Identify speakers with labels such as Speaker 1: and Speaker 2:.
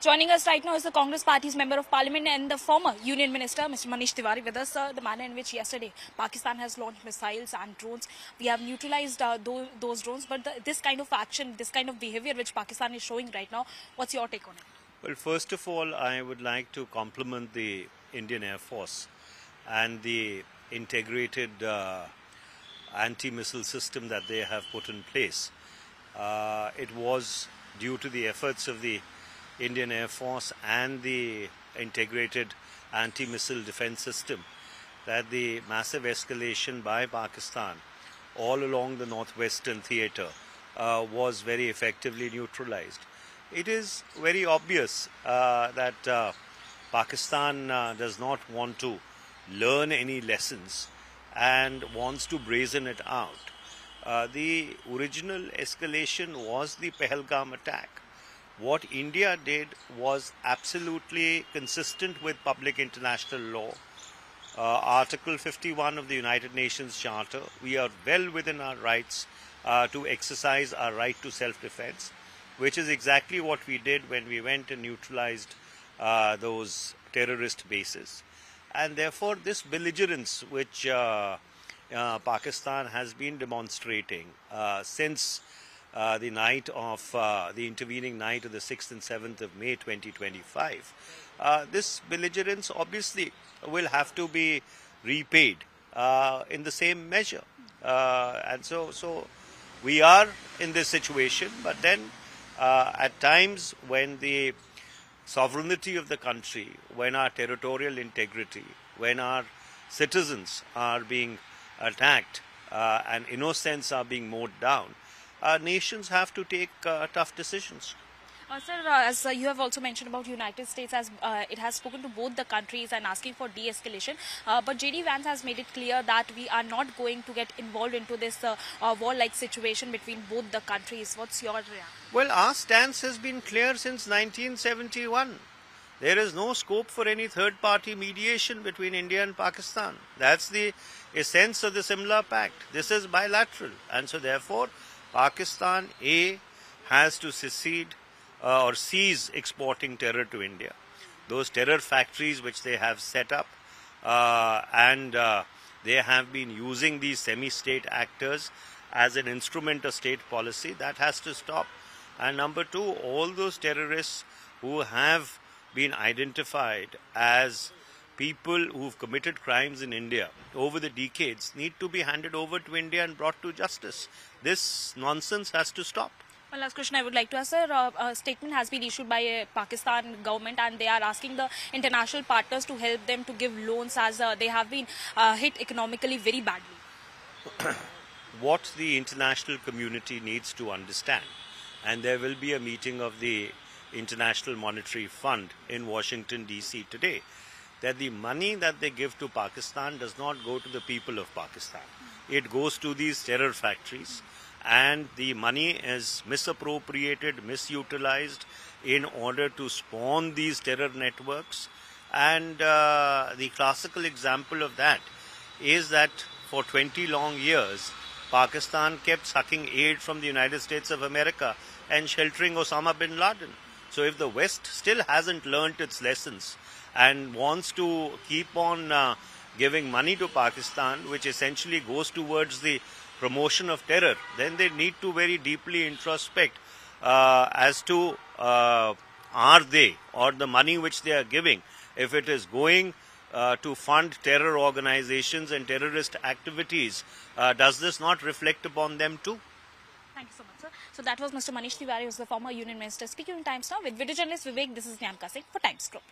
Speaker 1: Joining us right now is the Congress Party's Member of Parliament and the former Union Minister, Mr. Manish Tiwari, with us. The manner in which yesterday Pakistan has launched missiles and drones. We have neutralized those drones, but this kind of action, this kind of behavior which Pakistan is showing right now, what's your take on it?
Speaker 2: Well, first of all, I would like to compliment the Indian Air Force and the integrated anti-missile system that they have put in place. It was due to the efforts of the Indian Air Force and the integrated anti-missile defense system that the massive escalation by Pakistan all along the northwestern theatre was very effectively neutralized. It is very obvious that Pakistan does not want to learn any lessons and wants to brazen it out. The original escalation was the Pahalgam attack. What India did was absolutely consistent with public international law. Article 51 of the United Nations Charter, we are well within our rights to exercise our right to self-defense, which is exactly what we did when we went and neutralized those terrorist bases. And therefore, this belligerence which Pakistan has been demonstrating since the night of the intervening night of the 6th and 7th of May 2025, this belligerence obviously will have to be repaid in the same measure. And so we are in this situation, but then at times when the sovereignty of the country, when our territorial integrity, when our citizens are being attacked and innocents are being mowed down, nations have to take tough decisions.
Speaker 1: Sir, as you have also mentioned about United States, as it has spoken to both the countries and asking for de-escalation, but J.D. Vance has made it clear that we are not going to get involved into this war-like situation between both the countries. What's your reaction?
Speaker 2: Well, our stance has been clear since 1971. There is no scope for any third-party mediation between India and Pakistan. That's the essence of the Simla Pact. This is bilateral, and so therefore Pakistan has to secede or cease exporting terror to India. Those terror factories which they have set up and they have been using these semi-state actors as an instrument of state policy, that has to stop. And number two, all those terrorists who have been identified as people who've committed crimes in India over the decades need to be handed over to India and brought to justice. This nonsense has to stop.
Speaker 1: One last question I would like to ask, sir. A statement has been issued by a Pakistan government and they are asking the international partners to help them to give loans as they have been hit economically very badly.
Speaker 2: What the international community needs to understand, and there will be a meeting of the International Monetary Fund in Washington DC today, that the money that they give to Pakistan does not go to the people of Pakistan. It goes to these terror factories, and the money is misappropriated, misutilized in order to spawn these terror networks. And the classical example of that is that for 20 long years, Pakistan kept sucking aid from the United States of America and sheltering Osama bin Laden. So if the West still hasn't learnt its lessons and wants to keep on giving money to Pakistan, which essentially goes towards the promotion of terror, then they need to very deeply introspect as to are they, or the money which they are giving, if it is going to fund terror organizations and terrorist activities, does this not reflect upon them too?
Speaker 1: Thank you so much, sir. So that was Mr. Manish Tiwari, who is the former Union Minister, speaking in Times Now. With video journalist Vivek, this is Nyan Kasik for Times Group.